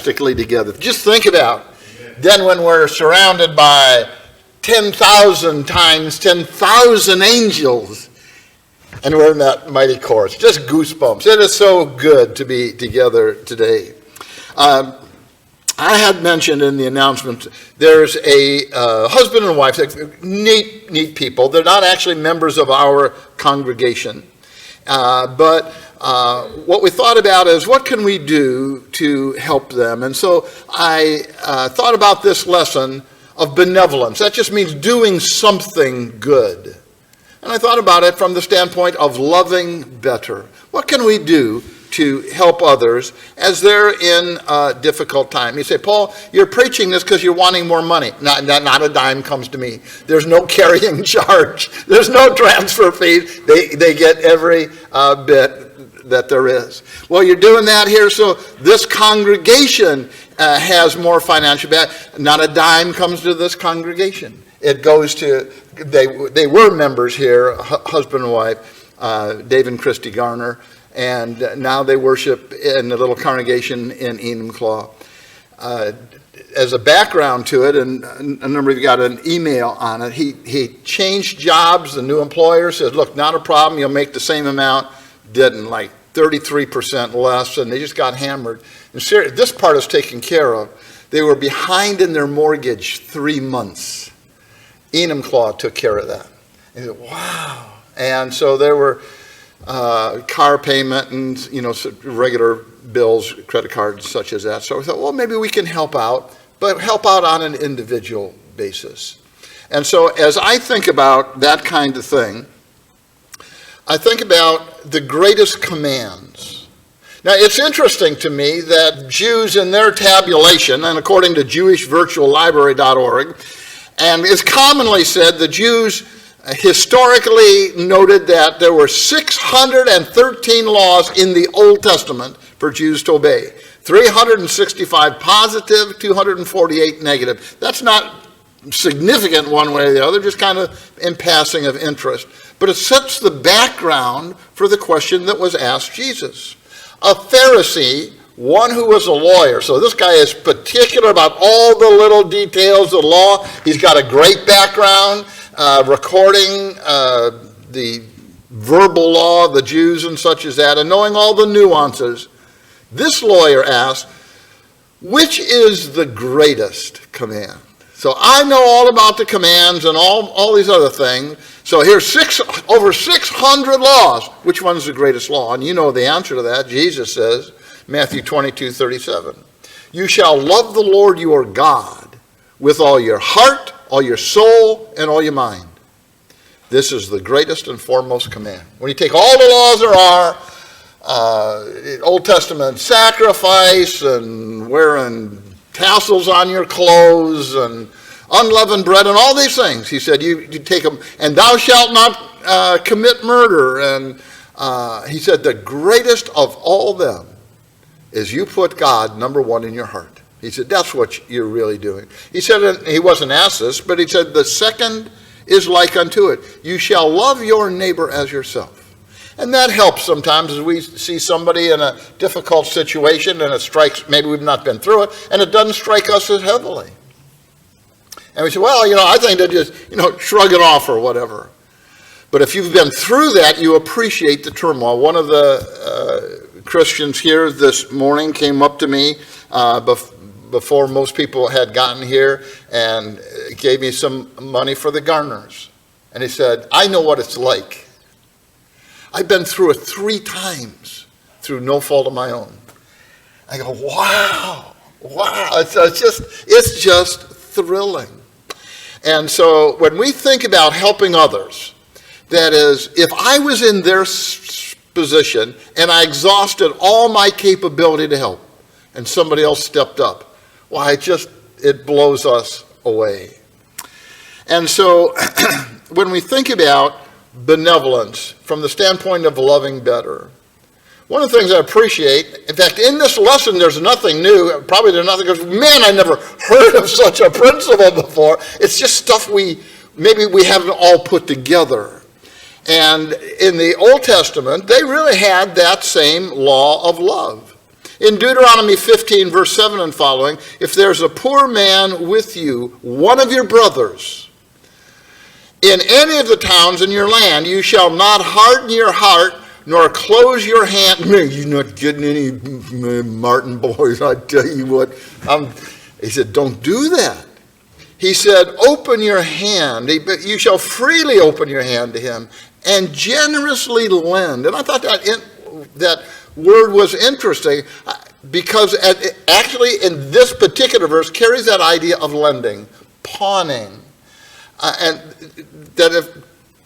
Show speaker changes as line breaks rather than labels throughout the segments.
majestically together. Just think about then when we're surrounded by 10,000 times 10,000 angels, and we're in that mighty chorus. Just goosebumps. It is so good to be together today. I had mentioned in the announcement, there's a husband and wife, neat people. They're not actually members of our congregation. But what we thought about is, what can we do to help them? And so I thought about this lesson of benevolence. That just means doing something good. And I thought about it from the standpoint of loving better. What can we do to help others as they're in a difficult time? You say, Paul, you're preaching this because you're wanting more money. Not a dime comes to me. There's no carrying charge. There's no transfer fee. They get every bit that there is. Well, you're doing that here so this congregation has more financial benefit. Not a dime comes to this congregation. It goes to, they were members here, husband and wife, Dave and Christy Garner, and now they worship in the little congregation in Enumclaw. As a background to it, and a number of you got an email on it, he changed jobs. The new employer says, look, not a problem, you'll make the same amount. Didn't, like 33% less, and they just got hammered. And this part is taken care of. They were behind in their mortgage 3 months. Enumclaw took care of that. And said, wow. And so there were car payment and regular bills, credit cards, such as that. So we thought, well, maybe we can help out, but help out on an individual basis. And so as I think about that kind of thing, I think about the greatest commands. Now, it's interesting to me that Jews in their tabulation, and according to JewishVirtualLibrary.org, and it's commonly said the Jews historically noted that there were 613 laws in the Old Testament for Jews to obey. 365 positive, 248 negative. That's not significant one way or the other, just kind of in passing of interest. But it sets the background for the question that was asked Jesus. A Pharisee, one who was a lawyer. So this guy is particular about all the little details of the law. He's got a great background recording the verbal law of the Jews and such as that, and knowing all the nuances. This lawyer asked, which is the greatest command? So I know all about the commands and all these other things. So here's over 600 laws. Which one's the greatest law? And you know the answer to that. Jesus says, Matthew 22:37, you shall love the Lord your God with all your heart, all your soul, and all your mind. This is the greatest and foremost command. When you take all the laws there are, Old Testament sacrifice and wearing tassels on your clothes and unleavened bread and all these things, he said, you take them, and thou shalt not commit murder. And he said the greatest of all them is you put God number one in your heart. He said, that's what you're really doing. He said, and he wasn't asked this, but he said, the second is like unto it. You shall love your neighbor as yourself. And that helps sometimes as we see somebody in a difficult situation and it strikes, maybe we've not been through it, and it doesn't strike us as heavily. And we say, well, I think they just, shrug it off or whatever. But if you've been through that, you appreciate the turmoil. One of the Christians here this morning came up to me before most people had gotten here and gave me some money for the gardeners. And he said, I know what it's like. I've been through it 3 times through no fault of my own. I go, wow. It's just thrilling. And so when we think about helping others, that is, if I was in their position and I exhausted all my capability to help and somebody else stepped up, why, it blows us away. And so when we think about benevolence from the standpoint of loving better, one of the things I appreciate, in fact, in this lesson, there's nothing new. Probably there's nothing, because, man, I never heard of such a principle before. It's just stuff maybe we haven't all put together. And in the Old Testament, they really had that same law of love. In Deuteronomy 15, verse 7 and following, if there's a poor man with you, one of your brothers, in any of the towns in your land, you shall not harden your heart, nor close your hand. You're not getting any, Martin boys, I tell you what. He said, don't do that. He said, open your hand. You shall freely open your hand to him and generously lend. And I thought that word was interesting because actually in this particular verse carries that idea of lending, pawning. And that if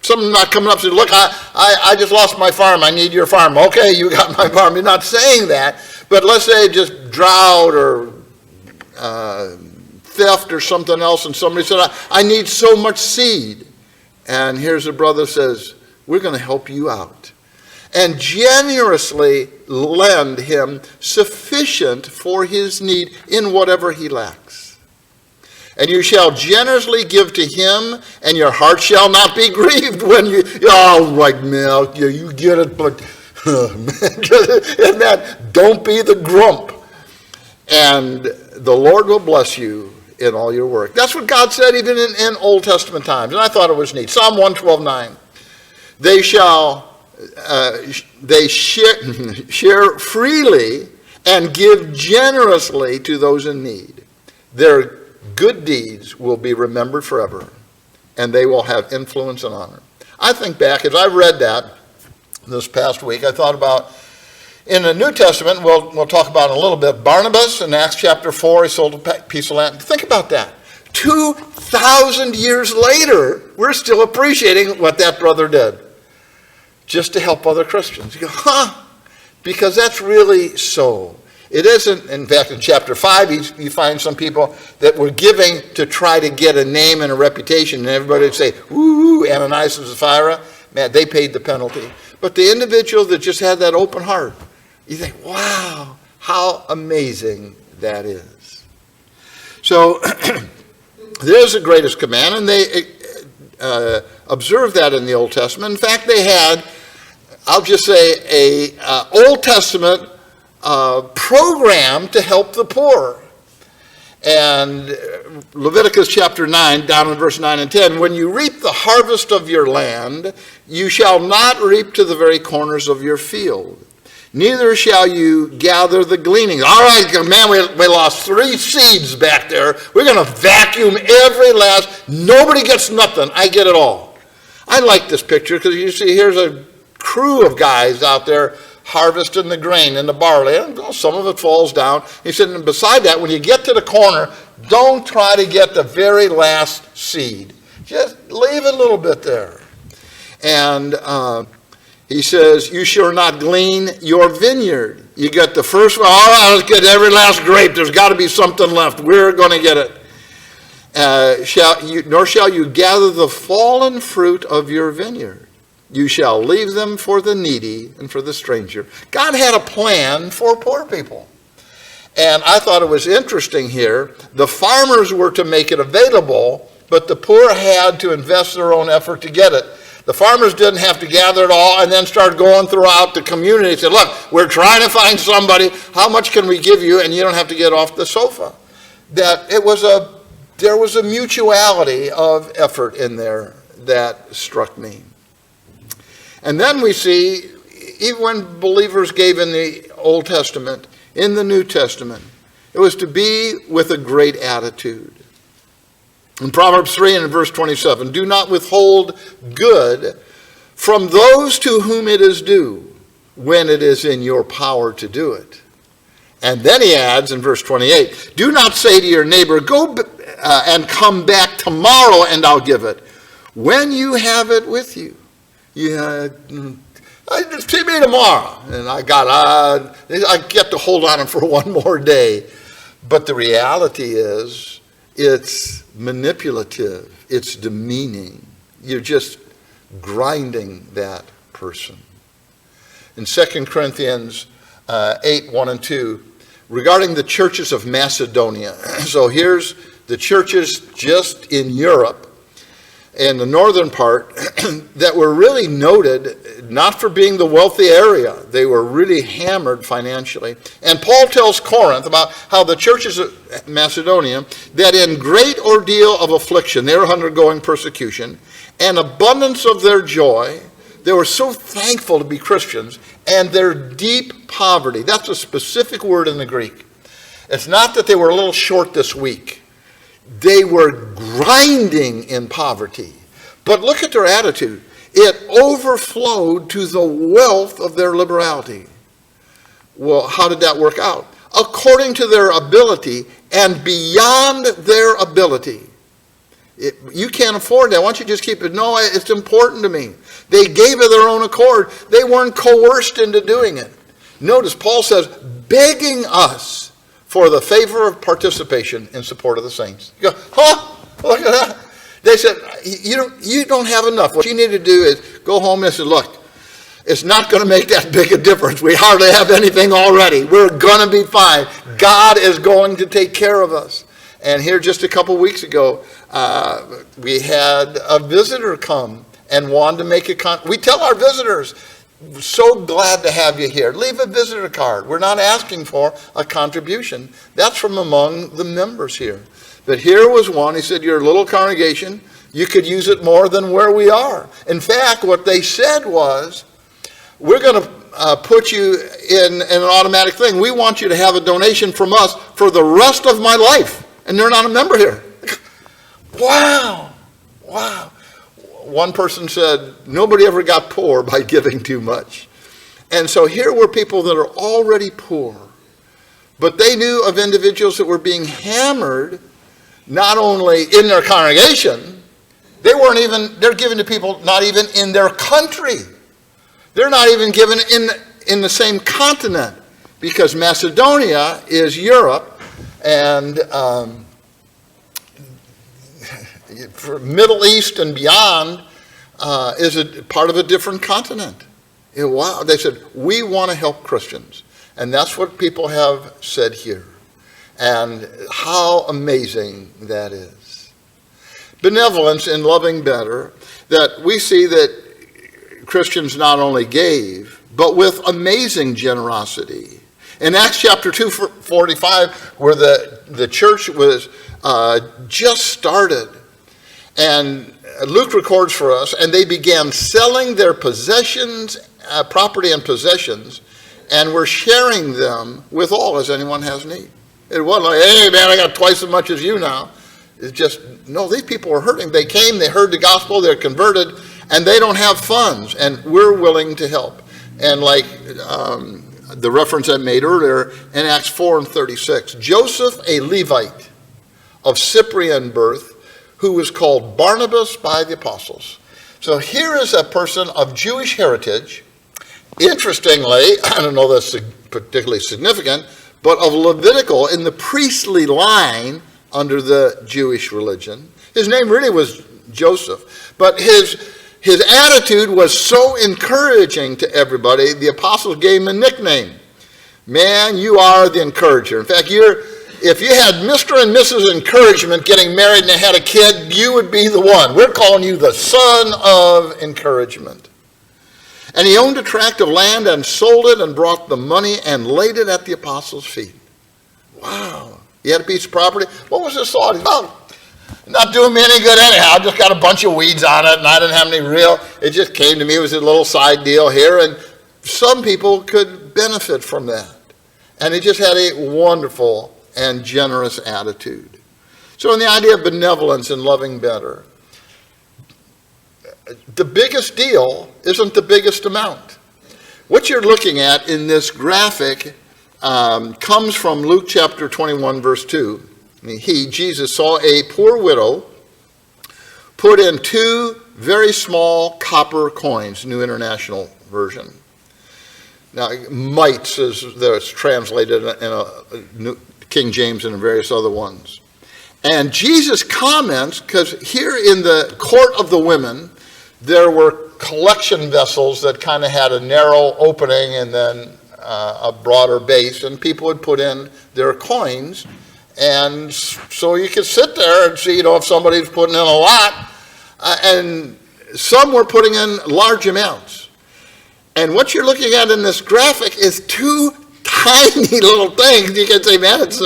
someone's not coming up and says, look, I just lost my farm, I need your farm. Okay, you got my farm. You're not saying that, but let's say just drought or theft or something else, and somebody said, I need so much seed. And here's a brother says, we're going to help you out. And generously lend him sufficient for his need in whatever he lacks. And you shall generously give to him, and your heart shall not be grieved when you, all right, man, yeah, you get it, but man, don't be the grump. And the Lord will bless you in all your work. That's what God said even in Old Testament times, and I thought it was neat. Psalm 112:9. They share freely and give generously to those in need. Their good deeds will be remembered forever, and they will have influence and honor. I think back, as I read that this past week, I thought about, in the New Testament, we'll talk about in a little bit, Barnabas in Acts chapter 4, he sold a piece of land. Think about that. 2,000 years later, we're still appreciating what that brother did, just to help other Christians. You go, because that's really so. It isn't, in fact, in chapter 5, you find some people that were giving to try to get a name and a reputation, and everybody would say, woo, Ananias and Sapphira, man, they paid the penalty. But the individual that just had that open heart, you think, wow, how amazing that is. So there's the greatest command, and they observed that in the Old Testament. In fact, they had, I'll just say, a Old Testament program to help the poor. And Leviticus chapter 9, down in verse 9 and 10, when you reap the harvest of your land, you shall not reap to the very corners of your field. Neither shall you gather the gleanings. All right, man, we lost 3 seeds back there. We're going to vacuum every last. Nobody gets nothing. I get it all. I like this picture because you see here's a crew of guys out there harvesting the grain and the barley. And some of it falls down. He said, and beside that, when you get to the corner, don't try to get the very last seed. Just leave a little bit there. And he says, you shall not glean your vineyard. You get the first one, all right, let's get every last grape. There's got to be something left. We're going to get it. Nor shall you gather the fallen fruit of your vineyard. You shall leave them for the needy and for the stranger. God had a plan for poor people. And I thought it was interesting here. The farmers were to make it available, but the poor had to invest their own effort to get it. The farmers didn't have to gather it all and then start going throughout the community and say, look, we're trying to find somebody. How much can we give you? And you don't have to get off the sofa. That there was a mutuality of effort in there that struck me. And then we see, even when believers gave in the Old Testament, in the New Testament, it was to be with a great attitude. In Proverbs 3 and in verse 27, do not withhold good from those to whom it is due when it is in your power to do it. And then he adds in verse 28, do not say to your neighbor, go and come back tomorrow and I'll give it. When you have it with you. Just see me tomorrow. And I get to hold on for one more day. But the reality is, it's manipulative. It's demeaning. You're just grinding that person. In 2 Corinthians 8, 1 and 2, regarding the churches of Macedonia. So here's the churches just in Europe. in the northern part that were really noted not for being the wealthy area. They were really hammered financially. And Paul tells Corinth about how the churches of Macedonia, that in great ordeal of affliction, they were undergoing persecution, and abundance of their joy, they were so thankful to be Christians, and their deep poverty. That's a specific word in the Greek. It's not that they were a little short this week. They were grinding in poverty. But look at their attitude. It overflowed to the wealth of their liberality. Well, how did that work out? According to their ability and beyond their ability. You can't afford that. Why don't you just keep it? No, it's important to me. They gave of their own accord. They weren't coerced into doing it. Notice Paul says, begging us for the favor of participation in support of the saints. You go, huh? Look at that. They said, you don't have enough. What you need to do is go home and say, look, it's not going to make that big a difference. We hardly have anything already. We're going to be fine. God is going to take care of us. And here just a couple weeks ago, we had a visitor come and wanted to make we tell our visitors, so glad to have you here. Leave a visitor card. We're not asking for a contribution. That's from among the members here. But here was one. He said, you're a little congregation. You could use it more than where we are. In fact, what they said was, we're going to put you in an automatic thing. We want you to have a donation from us for the rest of my life. And they're not a member here. Wow. Wow. One person said, nobody ever got poor by giving too much. And so here were people that are already poor. But they knew of individuals that were being hammered, not only in their congregation, they're given to people not even in their country. They're not even given in the same continent, because Macedonia is Europe, and for Middle East and beyond is a part of a different continent. Wow. They said, we want to help Christians. And that's what people have said here. And how amazing that is. Benevolence in loving better, that we see that Christians not only gave, but with amazing generosity. In Acts chapter 2:45, where the church was just started, and Luke records for us, and they began selling their possessions, property and possessions, and were sharing them with all as anyone has need. It wasn't like, hey man, I got twice as much as you now. It's just, no, these people were hurting. They came, they heard the gospel, they're converted, and they don't have funds, and we're willing to help. And like the reference I made earlier in Acts 4:36, Joseph, a Levite of Cyprian birth, who was called Barnabas by the apostles. So here is a person of Jewish heritage. Interestingly, I don't know that's particularly significant, but of Levitical, in the priestly line under the Jewish religion. His name really was Joseph, but his attitude was so encouraging to everybody, the apostles gave him a nickname. Man, you are the encourager. In fact, if you had Mr. and Mrs. Encouragement getting married and they had a kid, you would be the one. We're calling you the son of encouragement. And he owned a tract of land and sold it and brought the money and laid it at the apostles' feet. Wow. He had a piece of property. What was his thought? Oh, not doing me any good anyhow. I just got a bunch of weeds on it and I didn't have any real. It just came to me. It was a little side deal here. And some people could benefit from that. And he just had a wonderful and generous attitude. So in the idea of benevolence and loving better, the biggest deal isn't the biggest amount. What you're looking at in this graphic comes from Luke chapter 21, verse 2. He, Jesus, saw a poor widow put in 2 very small copper coins, New International Version. Now, mites is that's translated in a King James and various other ones. And Jesus comments, because here in the court of the women, there were collection vessels that kind of had a narrow opening and then a broader base, and people would put in their coins. And so you could sit there and see, if somebody's putting in a lot, And some were putting in large amounts. And what you're looking at in this graphic is two tiny little things. You can say, man, it's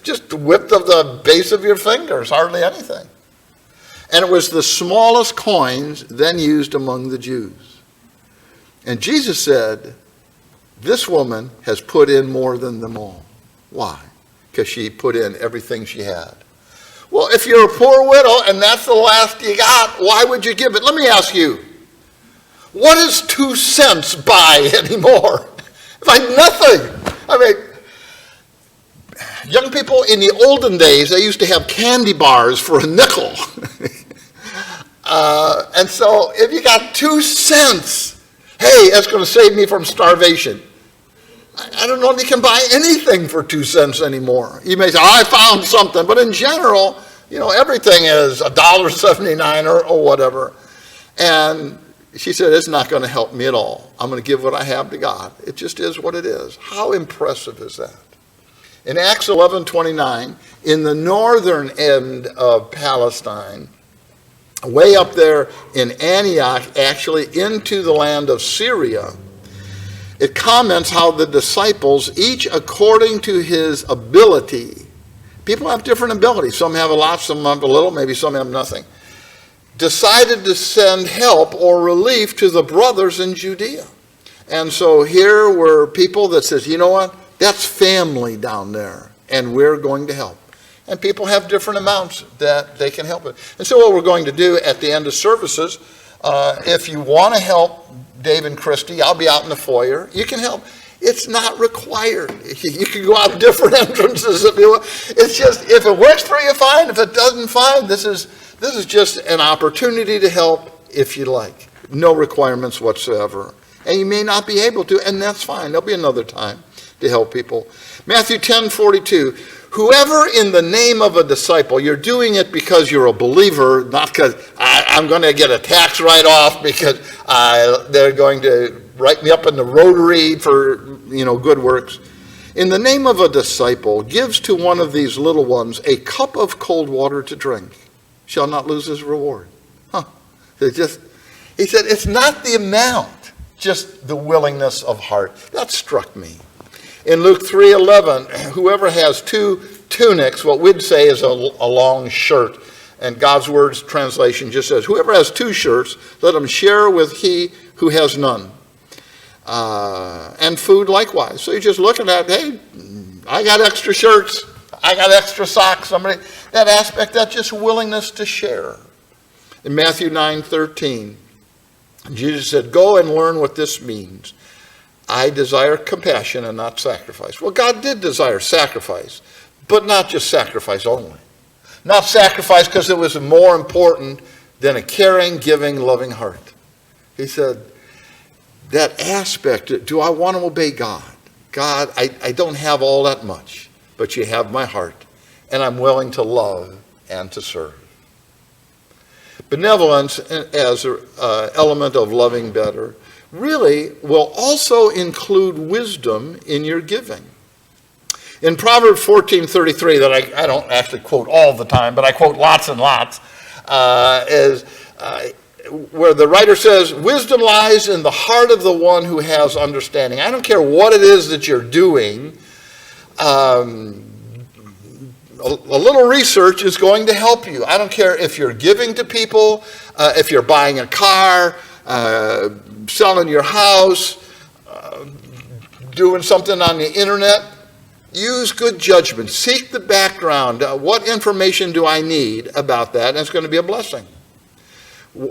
just the width of the base of your fingers, hardly anything. And it was the smallest coins then used among the Jews. And Jesus said, this woman has put in more than them all. Why? Because she put in everything she had. Well, if you're a poor widow and that's the last you got, why would you give it? Let me ask you, what does 2 cents buy anymore? Like nothing. I mean, young people in the olden days, they used to have candy bars for a nickel. And so if you got 2 cents, hey, that's going to save me from starvation. I don't know if you can buy anything for 2 cents anymore. You may say, I found something. But in general, everything is $1.79 or whatever. And she said, it's not going to help me at all. I'm going to give what I have to God. It just is what it is. How impressive is that? In Acts 11:29, in the northern end of Palestine, way up there in Antioch, actually into the land of Syria, it comments how the disciples, each according to his ability, people have different abilities. Some have a lot, some have a little, maybe some have nothing, decided to send help or relief to the brothers in Judea. And so here were people that says, you know what, that's family down there, and we're going to help. And people have different amounts that they can help with. And so what we're going to do at the end of services, if you want to help Dave and Christy, I'll be out in the foyer. You can help. It's not required. You can go out different entrances if you want. It's just, if it works for you, fine. If it doesn't, fine. This is just an opportunity to help if you like. No requirements whatsoever. And you may not be able to, and that's fine. There'll be another time to help people. Matthew 10:42. Whoever in the name of a disciple, you're doing it because you're a believer, not because I'm going to get a tax write-off because they're going to write me up in the Rotary for, good works. In the name of a disciple, gives to one of these little ones a cup of cold water to drink, shall not lose his reward. He said, it's not the amount, just the willingness of heart. That struck me. In Luke 3:11, whoever has 2 tunics, what we'd say is a long shirt, and God's Word's translation just says, whoever has 2 shirts, let him share with he who has none. And food likewise. So you're just looking at, hey, I got extra shirts, I got extra socks. That aspect, that's just willingness to share. In Matthew 9:13, Jesus said, go and learn what this means. I desire compassion and not sacrifice. Well, God did desire sacrifice, but not just sacrifice only. Not sacrifice because it was more important than a caring, giving, loving heart. He said, that aspect, do I want to obey God? God, I don't have all that much, but you have my heart, and I'm willing to love and to serve. Benevolence as an element of loving better really will also include wisdom in your giving. In Proverbs 14:33, that I don't actually quote all the time, but I quote lots and lots, is where the writer says, wisdom lies in the heart of the one who has understanding. I don't care what it is that you're doing, a little research is going to help you. I don't care if you're giving to people, if you're buying a car, selling your house, doing something on the internet. Use good judgment. Seek the background. What information do I need about that? And it's going to be a blessing.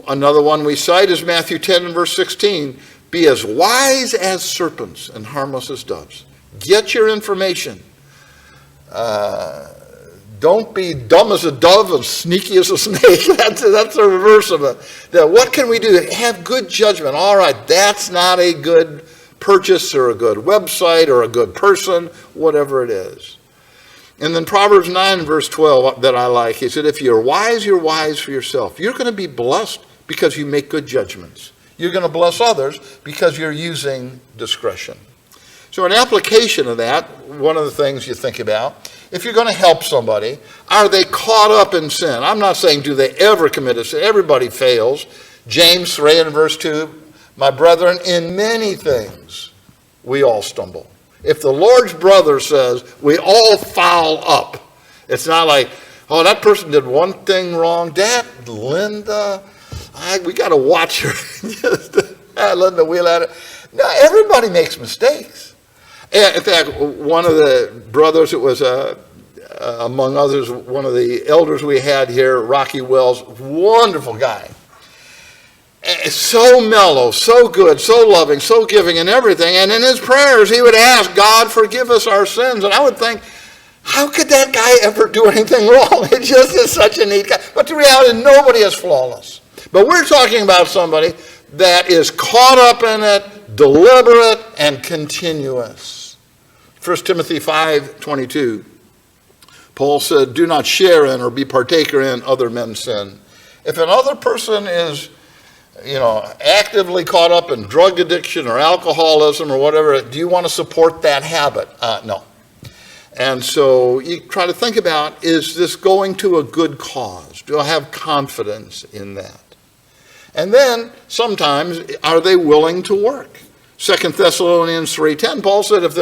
Another one we cite is Matthew 10 and verse 16. Be as wise as serpents and harmless as doves. Get your information. Don't be dumb as a dove and sneaky as a snake. That's the reverse of it. What can we do? Have good judgment. All right, that's not a good purchase or a good website or a good person, whatever it is. And then Proverbs 9 verse 12 that I like, he said, if you're wise for yourself. You're going to be blessed because you make good judgments. You're going to bless others because you're using discretion. So an application of that, one of the things you think about if you're going to help somebody, are they caught up in sin? I'm not saying do they ever commit a sin. Everybody fails. James 3 and verse 2, my brethren, in many things we all stumble. If the Lord's brother says we all foul up, it's not like, oh, that person did one thing wrong. That Linda, we got to watch her. Linda, wheel at it. No, everybody makes mistakes. And in fact, one of the brothers, it was among others, one of the elders we had here, Rocky Wells, wonderful guy. So mellow, so good, so loving, so giving and everything. And in his prayers, he would ask, God, forgive us our sins. And I would think, how could that guy ever do anything wrong? It just is such a neat guy. But the reality, nobody is flawless. But we're talking about somebody that is caught up in it, deliberate and continuous. 1 Timothy 5:22, Paul said, do not share in or be partaker in other men's sin. If another person is actively caught up in drug addiction or alcoholism or whatever, do you want to support that habit? No. And so you try to think about, is this going to a good cause? Do I have confidence in that? And then sometimes, are they willing to work? 2 Thessalonians 3:10, Paul said, if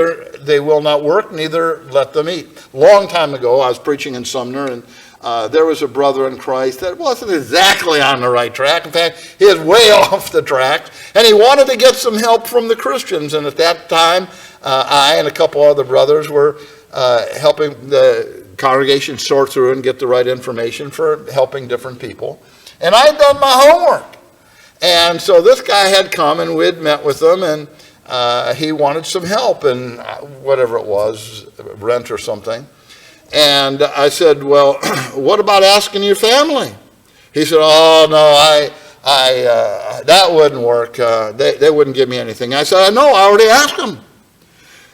they will not work, neither let them eat. Long time ago, I was preaching in Sumner, and there was a brother in Christ that wasn't exactly on the right track. In fact, he was way off the track, and he wanted to get some help from the Christians. And at that time, I and a couple other brothers were helping the congregation sort through and get the right information for helping different people. And I had done my homework. And so this guy had come, and we'd met with him, and he wanted some help in whatever it was, rent or something. And I said, well, what about asking your family? He said, oh, no, that wouldn't work. They wouldn't give me anything. I said, I know, I already asked them.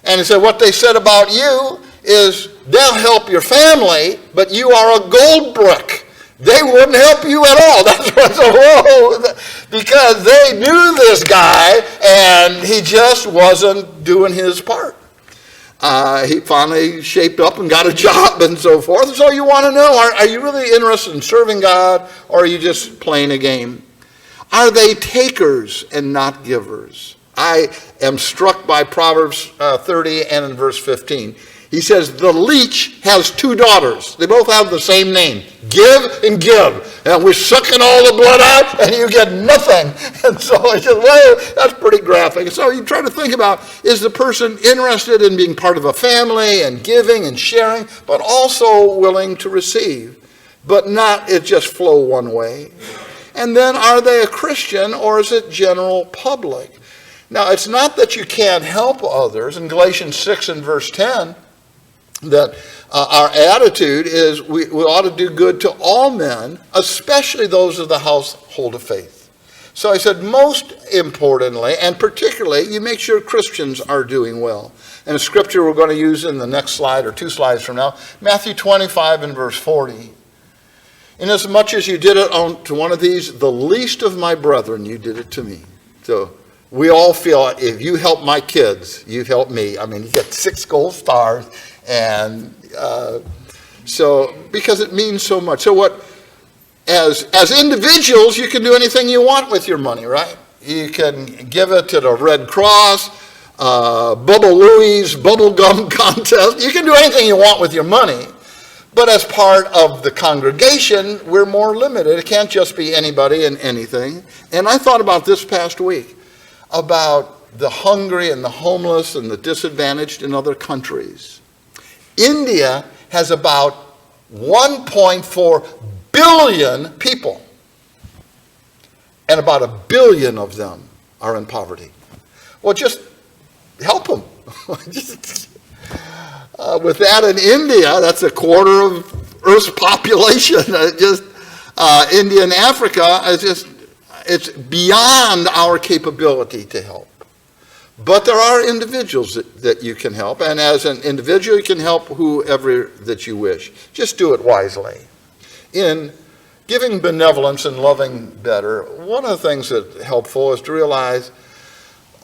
And he said, what they said about you is they'll help your family, but you are a gold brick. They wouldn't help you at all. That's what's whoa, because they knew this guy, and he just wasn't doing his part. He finally shaped up and got a job and so forth. So you want to know, are you really interested in serving God, or are you just playing a game? Are they takers and not givers? I am struck by Proverbs 30 and in verse 15. He says, the leech has two daughters. They both have the same name. Give and give. And we're sucking all the blood out, and you get nothing. And so I said, well, that's pretty graphic. So you try to think about, is the person interested in being part of a family and giving and sharing, but also willing to receive, but not it just flow one way? And then are they a Christian, or is it general public? Now, it's not that you can't help others. In Galatians 6 and verse 10, that our attitude is we ought to do good to all men, especially those of the household of faith. So I said, most importantly, and particularly, you make sure Christians are doing well. And a scripture we're going to use in the next slide, or 2 slides from now, Matthew 25 and verse 40. Inasmuch as you did it to one of these, the least of my brethren, you did it to me. So we all feel, if you help my kids, you've helped me. I mean, you get 6 gold stars. And so, because it means so much. So what, as individuals, you can do anything you want with your money, right? You can give it to the Red Cross, Bubba Louie's Bubble Gum Contest. You can do anything you want with your money. But as part of the congregation, we're more limited. It can't just be anybody and anything. And I thought about this past week, about the hungry and the homeless and the disadvantaged in other countries. India has about 1.4 billion people, and about 1 billion of them are in poverty. Well, just help them. With that in India, that's a quarter of Earth's population. India and Africa, it's beyond our capability to help. But there are individuals that you can help, and as an individual, you can help whoever that you wish. Just do it wisely. In giving benevolence and loving better, one of the things that's helpful is to realize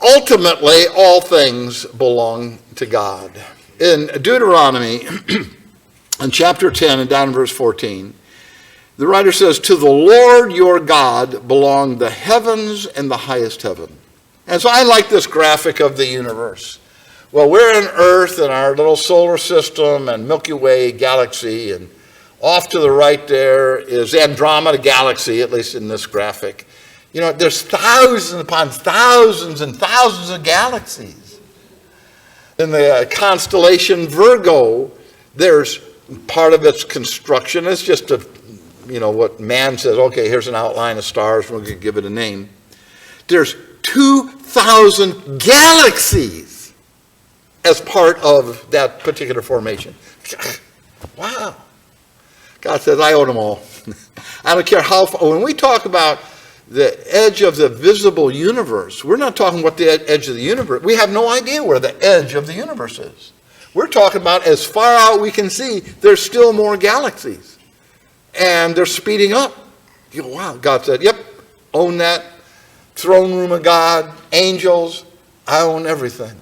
ultimately all things belong to God. In Deuteronomy in chapter 10 and down in verse 14, the writer says, "To the Lord your God belong the heavens and the highest heaven." And so I like this graphic of the universe. Well, we're in Earth and our little solar system and Milky Way galaxy, and off to the right there is Andromeda Galaxy, at least in this graphic. You know, there's thousands upon thousands and thousands of galaxies. In the constellation Virgo, there's part of its construction. It's just what man says, okay, here's an outline of stars, we're going to give it a name. There's 2,000 galaxies as part of that particular formation. Wow. God says, I own them all. I don't care how far. When we talk about the edge of the visible universe, we're not talking about the edge of the universe. We have no idea where the edge of the universe is. We're talking about as far out we can see, there's still more galaxies. And they're speeding up. You go, wow. God said, yep, own that. Throne room of God, angels, I own everything.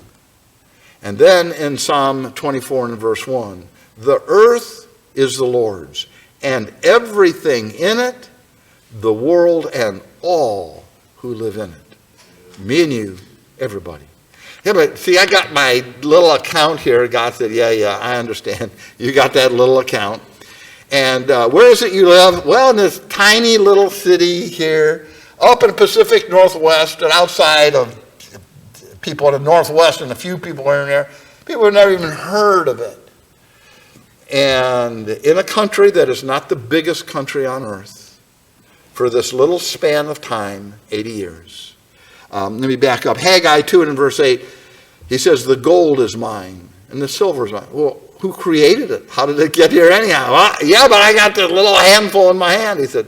And then in Psalm 24 and verse 1, the earth is the Lord's, and everything in it, the world and all who live in it. Me and you, everybody. Yeah, but see, I got my little account here. God said, yeah, I understand. You got that little account. And where is it you live? Well, in this tiny little city here, up in the Pacific Northwest and outside of people in the Northwest, and a few people are in there. People have never even heard of it. And in a country that is not the biggest country on earth, for this little span of time, 80 years. Let me back up. Haggai 2 and in verse 8, he says, the gold is mine and the silver is mine. Well, who created it? How did it get here anyhow? Well, yeah, but I got this little handful in my hand. He said,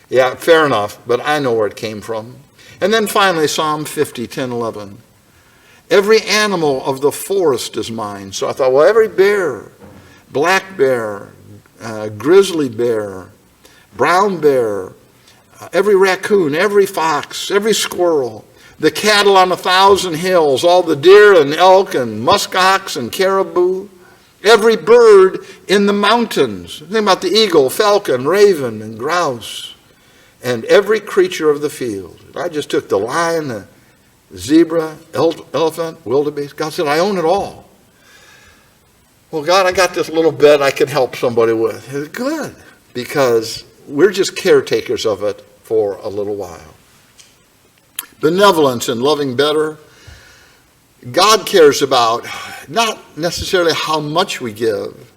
yeah, fair enough, but I know where it came from. And then finally, Psalm 50, 10, 11. Every animal of the forest is mine. So I thought, well, every bear, black bear, grizzly bear, brown bear, every raccoon, every fox, every squirrel, the cattle on 1,000 hills, all the deer and elk and muskox and caribou, every bird in the mountains. Think about the eagle, falcon, raven, and grouse, and every creature of the field. I just took the lion, the zebra, elephant, wildebeest. God said, I own it all. Well, God, I got this little bit I can help somebody with. He said, good, because we're just caretakers of it for a little while. Benevolence and loving better. God cares about not necessarily how much we give,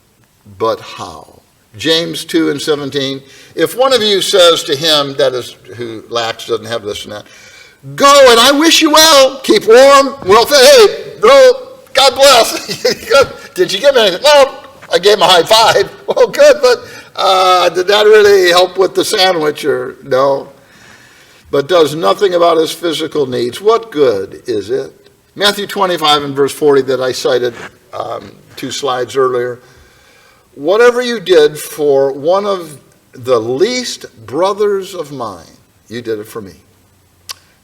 but how. James 2 and 17, if one of you says to him that is who lacks, doesn't have this and that, go and I wish you well, keep warm, well fed, hey, bro, God bless. Did you give me anything? Well, I gave him a high five. Well, good, but did that really help with the sandwich or no? But does nothing about his physical needs. What good is it? Matthew 25 and verse 40 that I cited 2 slides earlier. Whatever you did for one of the least brothers of mine, you did it for me.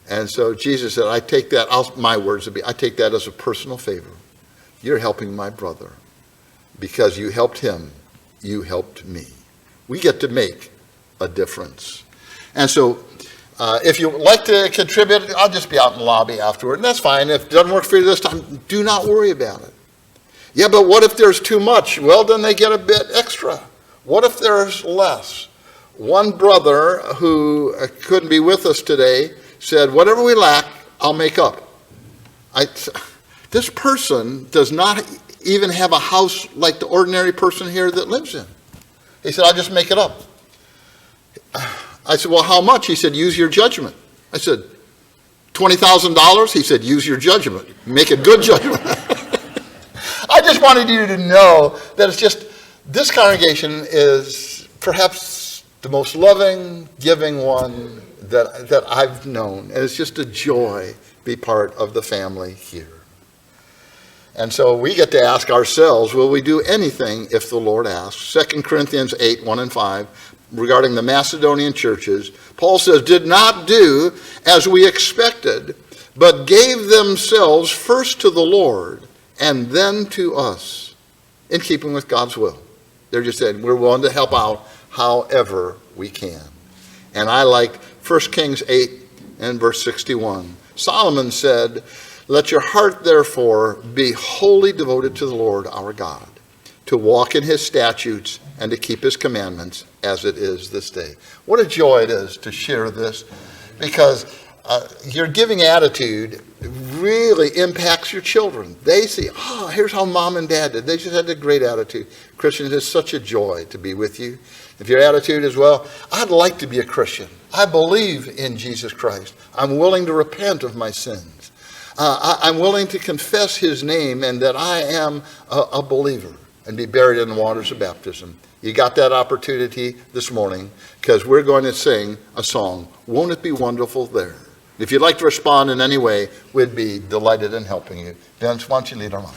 And so Jesus said, I take that, my words would be, I take that as a personal favor. You're helping my brother. Because you helped him, you helped me. We get to make a difference. And so, if you would like to contribute, I'll just be out in the lobby afterward, and that's fine. If it doesn't work for you this time, do not worry about it. Yeah, but what if there's too much? Well, then they get a bit extra. What if there's less? One brother who couldn't be with us today said, whatever we lack, I'll make up. This person does not even have a house like the ordinary person here that lives in. He said, I'll just make it up. I said, well, how much? He said, use your judgment. I said, $20,000? He said, use your judgment. Make a good judgment. I just wanted you to know that it's just, this congregation is perhaps the most loving, giving one that I've known. And it's just a joy to be part of the family here. And so we get to ask ourselves, will we do anything if the Lord asks? 2 Corinthians 8, 1 and 5. Regarding the Macedonian churches, Paul says, did not do as we expected, but gave themselves first to the Lord and then to us, in keeping with God's will. They're just saying, we're willing to help out however we can. And I like 1 Kings 8 and verse 61. Solomon said, let your heart therefore be wholly devoted to the Lord our God, to walk in his statutes and to keep his commandments as it is this day. What a joy it is to share this, because your giving attitude really impacts your children. They see, oh, here's how mom and dad did. They just had a great attitude. Christians, it's such a joy to be with you. If your attitude is, well, I'd like to be a Christian. I believe in Jesus Christ. I'm willing to repent of my sins. I'm willing to confess his name and that I am a believer and be buried in the waters of baptism. You got that opportunity this morning, because we're going to sing a song, Won't It Be Wonderful There? If you'd like to respond in any way, we'd be delighted in helping you. Vince, why don't you lead our line?